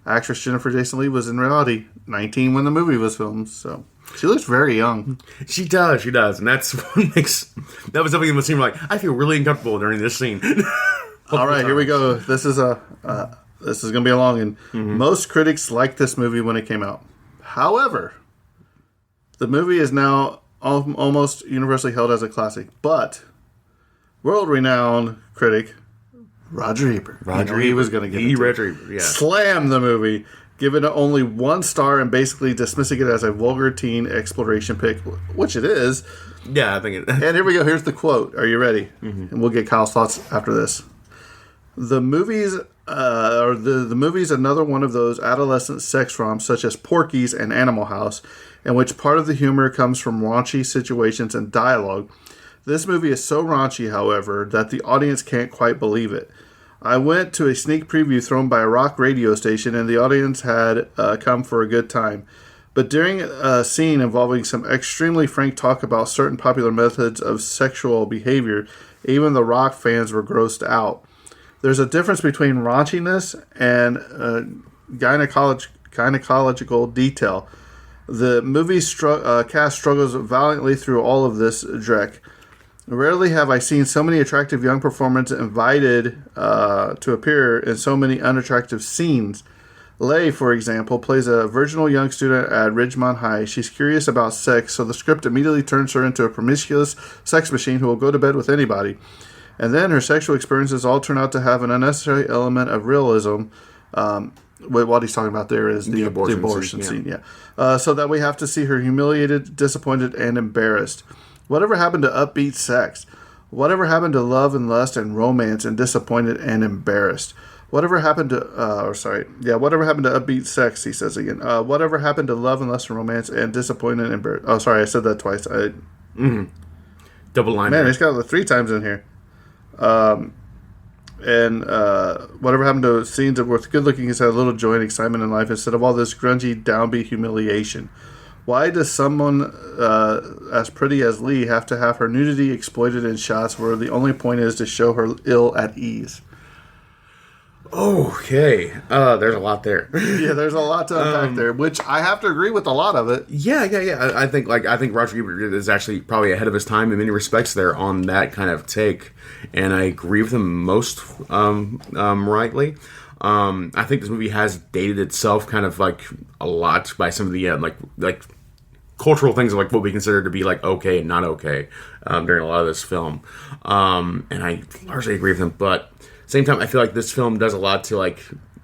actress Jennifer Jason Leigh was in reality 19 when the movie was filmed, so... She looks very young.
She does, and that's what makes... That was something in the scene where, like, I feel really uncomfortable during this scene.
All right, here we go. This is going to be a long one. Most critics liked this movie when it came out. However, the movie is now almost universally held as a classic. But world-renowned critic Roger Ebert. He was going to get it. Slammed the movie, giving it only 1 star and basically dismissing it as a vulgar teen exploration pick, which it is.
Yeah, I think it.
And here we go. Here's the quote. Are you ready? And we'll get Kyle's thoughts after this. The movie's another one of those adolescent sex romps such as Porky's and Animal House, in which part of the humor comes from raunchy situations and dialogue. This movie is so raunchy, however, that the audience can't quite believe it. I went to a sneak preview thrown by a rock radio station, and the audience had come for a good time. But during a scene involving some extremely frank talk about certain popular methods of sexual behavior, even the rock fans were grossed out. There's a difference between raunchiness and gynecological detail. The movie's cast struggles valiantly through all of this dreck. Rarely have I seen so many attractive young performers invited to appear in so many unattractive scenes. Leigh, for example, plays a virginal young student at Ridgemont High. She's curious about sex, so the script immediately turns her into a promiscuous sex machine who will go to bed with anybody. And then her sexual experiences all turn out to have an unnecessary element of realism. What he's talking about there is the abortion scene. So that we have to see her humiliated, disappointed, and embarrassed. Whatever happened to upbeat sex? Whatever happened to love and lust and romance and disappointed and embarrassed? Whatever happened to, whatever happened to upbeat sex, he says again. Whatever happened to love and lust and romance and disappointed and embarrassed? Oh, sorry, I said that twice.
Double line.
Man, it's got it 3 times in here. And whatever happened to scenes of with good-looking has had a little joy and excitement in life instead of all this grungy, downbeat humiliation. Why does someone as pretty as Leigh have to have her nudity exploited in shots where the only point is to show her ill at ease?
Okay. There's a lot there.
Yeah, there's a lot to unpack there, which I have to agree with a lot of it.
Yeah. I think Roger Ebert is actually probably ahead of his time in many respects there on that kind of take, and I agree with him most rightly. I think this movie has dated itself kind of like a lot by some of the like cultural things of like what we consider to be like okay and not okay during a lot of this film, and I largely agree with him. But at the same time, I feel like this film does a lot to like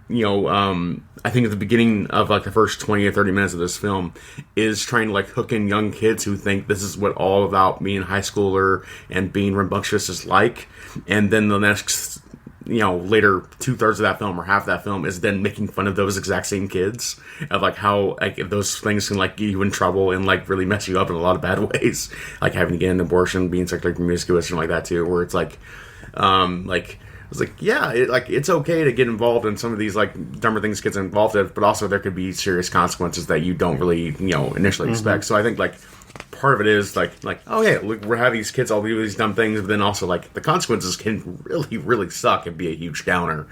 I think at the beginning of like the first 20 or 30 minutes of this film is trying to like hook in young kids who think this is what all about being a high schooler and being rambunctious is like, and then the next later 2/3 of that film or half of that film is then making fun of those exact same kids of like how like those things can like get you in trouble and like really mess you up in a lot of bad ways, like having to get an abortion, being sexually promiscuous and like that too, where it's like it's like it's okay to get involved in some of these like dumber things kids are involved in, but also there could be serious consequences that you don't really initially expect. So I think like part of it is like oh yeah, look, we're having these kids all do these dumb things, but then also like the consequences can really suck and be a huge downer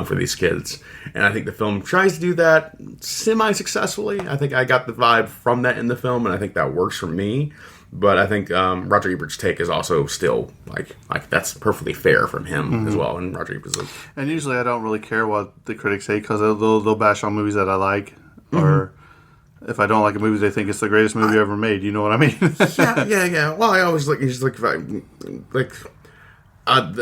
for these kids. And I think the film tries to do that semi-successfully. I think I got the vibe from that in the film, and I think that works for me. But I think Roger Ebert's take is also still like that's perfectly fair from him as well. And Roger Ebert's
and usually I don't really care what the critics say because they'll bash on movies that I like, or if I don't like a movie, they think it's the greatest movie ever made. You know what I mean?
yeah. Well, I always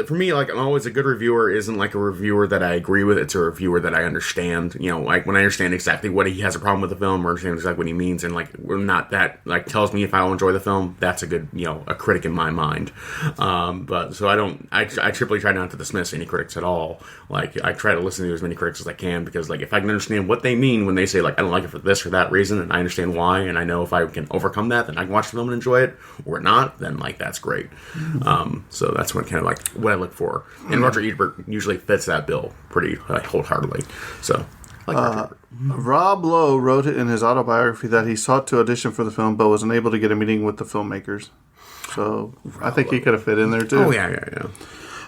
for me, like, I'm always a good reviewer isn't like a reviewer that I agree with. It's a reviewer that I understand. You know, like when I understand exactly what he has a problem with the film, or understand exactly what he means, and like we're not that like tells me if I will enjoy the film. That's a good, a critic in my mind. But so I triply try not to dismiss any critics at all. Like I try to listen to as many critics as I can because like if I can understand what they mean when they say like I don't like it for this or that reason, and I understand why, and I know if I can overcome that, then I can watch the film and enjoy it, or not, then like that's great. So that's what kind of like what I look for, and Roger Ebert usually fits that bill pretty wholeheartedly. So,
Rob Lowe wrote it in his autobiography that he sought to audition for the film, but was unable to get a meeting with the filmmakers. So I think he could have fit in there too.
Oh yeah.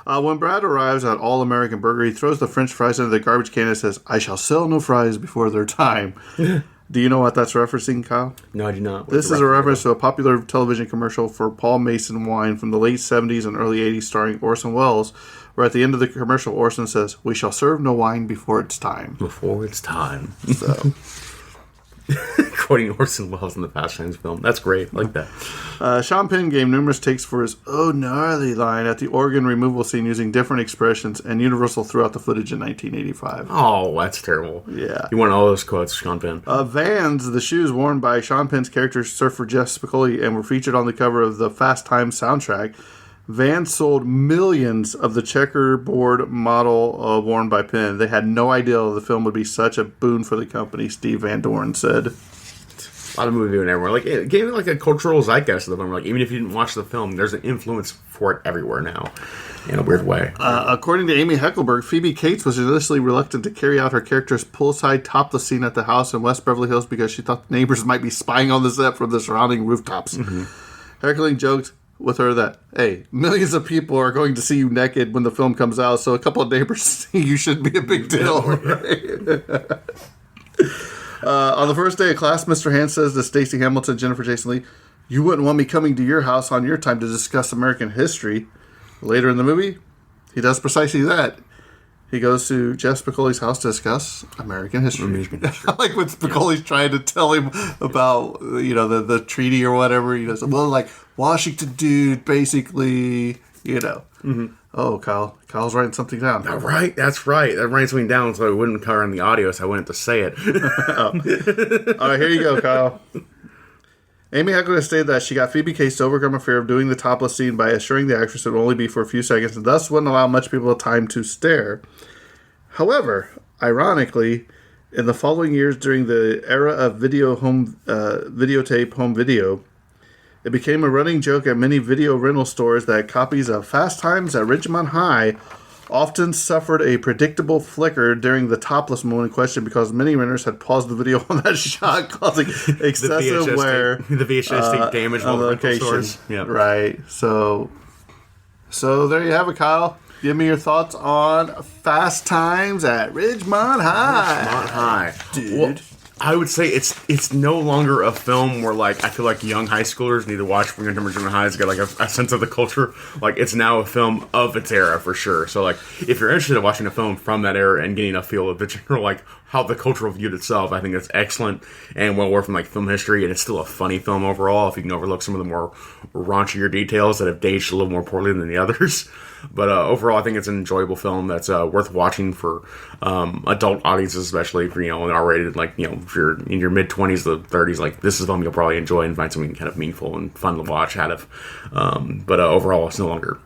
When Brad arrives at All American Burger, he throws the French fries into the garbage can and says, "I shall sell no fries before their time." Do you know what that's referencing, Kyle?
No, I do not.
This is a reference to a popular television commercial for Paul Mason wine from the late 70s and early 80s starring Orson Welles, where at the end of the commercial, Orson says, "We shall serve no wine before it's time."
Before it's time.
So,
quoting Orson Welles in the Fast Times film. That's great. I like that.
Sean Penn gave numerous takes for his "oh gnarly" line at the organ removal scene using different expressions, and Universal threw out the footage in 1985.
Oh, that's terrible.
Yeah.
You want all those quotes, Sean Penn.
Vans, the shoes worn by Sean Penn's character surfer Jeff Spicoli and were featured on the cover of the Fast Times soundtrack. Vans sold millions of the checkerboard model worn by Penn. They had no idea the film would be such a boon for the company, Steve Van Dorn said.
A lot of movie doing everywhere. Like it gave it like a cultural zeitgeist of the film. Like even if you didn't watch the film, there's an influence for it everywhere now, in a weird way.
According to Amy Heckelberg, Phoebe Cates was initially reluctant to carry out her character's poolside topless scene at the house in West Beverly Hills because she thought the neighbors might be spying on the set from the surrounding rooftops. Heckling joked with her that, "Hey, millions of people are going to see you naked when the film comes out, so a couple of neighbors see you shouldn't be a big deal." On the first day of class, Mr. Hand says to Stacey Hamilton, Jennifer Jason Leigh, "You wouldn't want me coming to your house on your time to discuss American history." Later in the movie, he does precisely that. He goes to Jeff Spicoli's house to discuss American history. I like when Spicoli's trying to tell him about, the treaty or whatever. He goes, "Well, like, Washington dude, basically, Oh, Kyle's writing something down.
Right, that's right. That writing something down so it wouldn't cover in the audio, so I wouldn't have to say it.
All right, here you go, Kyle. Amy Heckelberg stated that she got Phoebe Cates to overcome her fear of doing the topless scene by assuring the actress it would only be for a few seconds and thus wouldn't allow much people time to stare. However, ironically, in the following years during the era of videotape home video, it became a running joke at many video rental stores that copies of Fast Times at Ridgemont High often suffered a predictable flicker during the topless moment in question because many renters had paused the video on that shot, causing excessive wear.
The VHS tape damage on the rental stores.
Yep. Right. So there you have it, Kyle. Give me your thoughts on Fast Times at Ridgemont High.
Ridgemont High.
Dude.
Well, I would say it's no longer a film where like I feel like young high schoolers need to watch Bring It to Ridgemont High to get like a sense of the culture. Like it's now a film of its era for sure. So like if you're interested in watching a film from that era and getting a feel of the general like how the culture viewed itself, I think it's excellent and well worth from like film history, and it's still a funny film overall if you can overlook some of the more raunchier details that have aged a little more poorly than the others. But overall, I think it's an enjoyable film that's worth watching for adult audiences, especially for, R-rated, like, if you're in your mid-20s to 30s, like, this is a film you'll probably enjoy and find something kind of meaningful and fun to watch out of. But overall, it's no longer,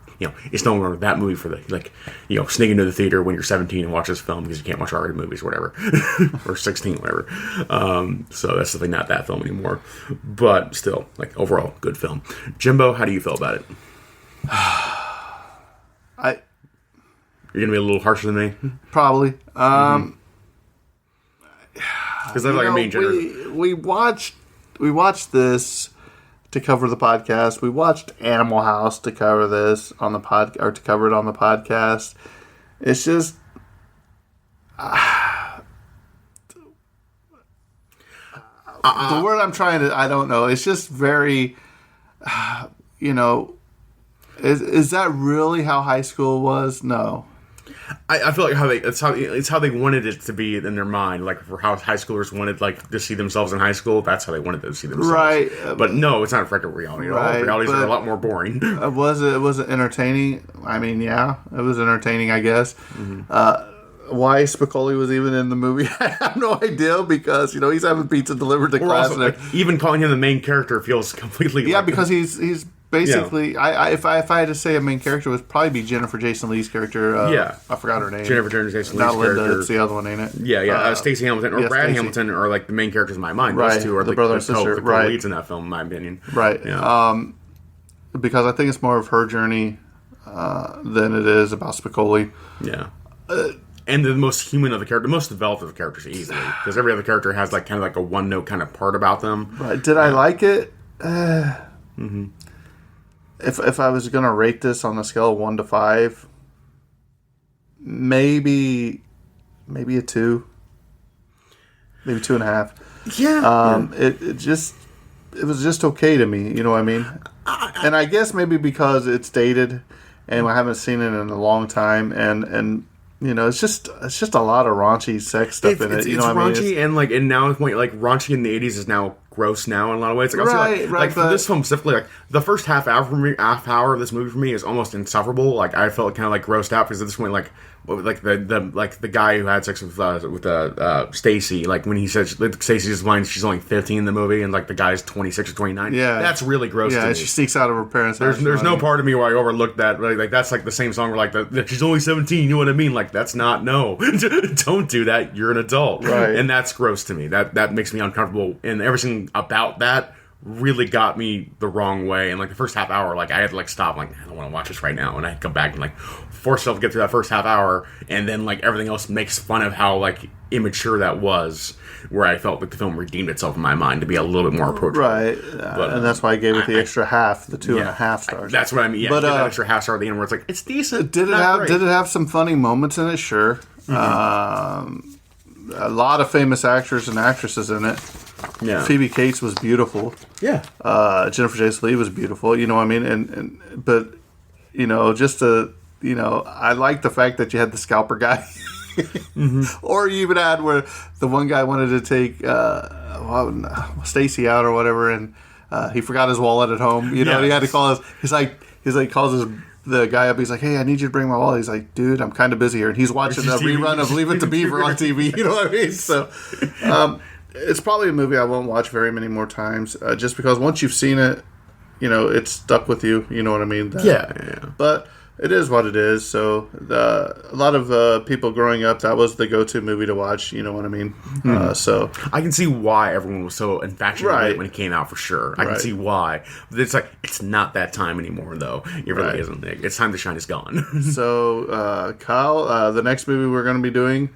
it's no longer that movie for the, like, sneak into the theater when you're 17 and watch this film because you can't watch R-rated movies or whatever, or 16, whatever. So that's definitely not that film anymore. But still, like, overall, good film. Jimbo, how do you feel about it? You're gonna be a little harsher than me,
probably.
Because I'm like a mean generous.
We watched this to cover the podcast. We watched Animal House to cover this on the or to cover it on the podcast. It's just the word I'm trying to, I don't know. It's just very, is that really how high school was? No.
I feel like it's how they wanted it to be in their mind, like for how high schoolers wanted like to see themselves in high school. That's how they wanted to see themselves.
Right.
But no, it's not reflective of reality at all. Realities are a lot more boring.
Was it entertaining? I mean, yeah, it was entertaining, I guess. Mm-hmm. Why Spicoli was even in the movie, I have no idea, because he's having pizza delivered to class.
Also, even calling him the main character feels completely
because he's basically, if I had to say a main character, it would probably be Jennifer Jason Leigh's character. I forgot her name.
Jennifer Jason Leigh's
not Linda,
character.
it's the other one, ain't it?
Yeah. Stacey Hamilton or Brad Hamilton are like the main characters in my mind.
Right,
those two are
the brother and sister.
The
right,
leads in that film, in my opinion.
Right.
Yeah.
Because I think it's more of her journey than it is about Spicoli.
Yeah. And the most human of the character, the most developed of the characters, easily, because every other character has like kind of like a one note kind of part about them.
Right. Did I like it? Mm-hmm. If I was gonna rate this on a scale of 1 to 5, maybe a 2, maybe 2.5.
Yeah.
It was just okay to me. You know what I mean? And I guess maybe because it's dated, and I haven't seen it in a long time, and. It's just a lot of raunchy sex stuff in it.
It's raunchy, and now raunchy in the 80s is now gross now in a lot of ways. Like for this film specifically, like the first half hour of this movie for me is almost insufferable. Like I felt kind of like grossed out because at this point, the guy who had sex with Stacy, like when he said Stacy's line, she's only 15 in the movie, and like the guy's 26 or 29.
Yeah,
that's really gross.
Yeah,
to me.
She sneaks out of her parents' house.
There's no part of me where I overlooked that. Like that's like the same song where like she's only 17. You know what I mean? Like that's not don't do that. You're an adult,
right?
And that's gross to me. That makes me uncomfortable, and everything about that really got me the wrong way. And like the first half hour, like I had to like stop, like I don't want to watch this right now, and I had to come back and like force myself to get through that first half hour, and then like everything else makes fun of how like immature that was, where I felt like the film redeemed itself in my mind to be a little bit more approachable.
Right. But, and that's why I gave it the extra half, the 2.5 stars.
That's what I mean. Yeah, but that extra half star at the end where it's like it's decent.
Did it have some funny moments in it? Sure. Mm-hmm. A lot of famous actors and actresses in it.
Yeah.
Phoebe Cates was beautiful.
Yeah.
Jennifer Jason Leigh was beautiful. You know what I mean? But I like the fact that you had the scalper guy. Mm-hmm. Or you even had where the one guy wanted to take Stacy out or whatever, and he forgot his wallet at home. He had to call calls the guy up. He's like, "Hey, I need you to bring my wallet." He's like, "Dude, I'm kind of busy here." And he's watching a rerun of Leave It to Beaver on TV. You know what I mean? So, it's probably a movie I won't watch very many more times, just because once you've seen it, it's stuck with you. You know what I mean?
Yeah.
But it is what it is. So a lot of people growing up, that was the go-to movie to watch. You know what I mean? So
I can see why everyone was so infatuated with it when it came out, for sure. I can see why. But it's like it's not that time anymore, though. It really isn't. It's time to shine is gone.
So Kyle, the next movie we're going to be doing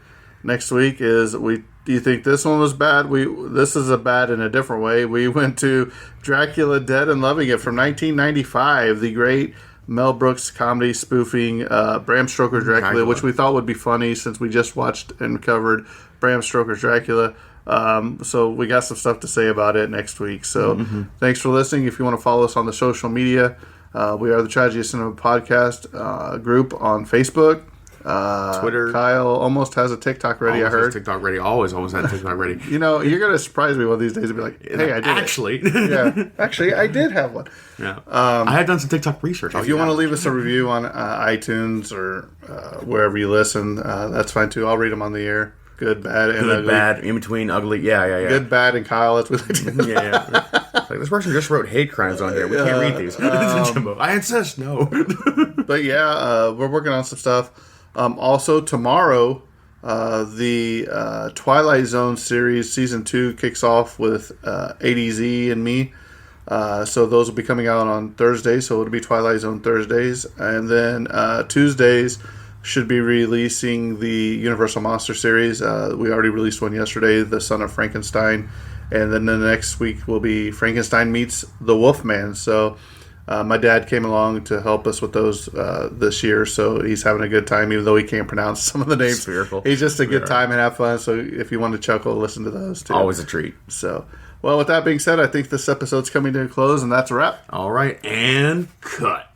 next week is Do you think this one was bad? This is a bad in a different way. We went to Dracula Dead and Loving It from 1995, the great Mel Brooks comedy spoofing Bram Stoker's Dracula, which we thought would be funny since we just watched and covered Bram Stoker's Dracula. So we got some stuff to say about it next week. So thanks for listening. If you want to follow us on the social media, we are the Tragedy of Cinema Podcast group on Facebook.
Twitter.
Kyle almost has a TikTok ready, I heard.
TikTok ready. Always had TikTok ready.
You're going to surprise me one of these days and be like, hey, I did
Actually.
Actually, I did have one.
Yeah. I had done some TikTok research.
If you want to leave us a review on iTunes or wherever you listen, that's fine too. I'll read them on the air. Good, bad, and ugly.
Good, bad, in between, ugly. Yeah.
Good, bad, and Kyle. That's what we like to
Yeah. Like, this person just wrote hate crimes on here. We can't read these. Jimbo. I insist. No.
But yeah, we're working on some stuff. Also, tomorrow, the Twilight Zone series Season 2 kicks off with ADZ and me. So those will be coming out on Thursday. So it'll be Twilight Zone Thursdays. And then Tuesdays should be releasing the Universal Monster series. We already released one yesterday, The Son of Frankenstein. And then the next week will be Frankenstein Meets the Wolfman. So my dad came along to help us with those this year, so he's having a good time, even though he can't pronounce some of the names.
Spherical.
He's just a good time and have fun, so if you want to chuckle, listen to those too.
Always a treat.
So, well, with that being said, I think this episode's coming to a close, and that's a wrap.
All right, and cut.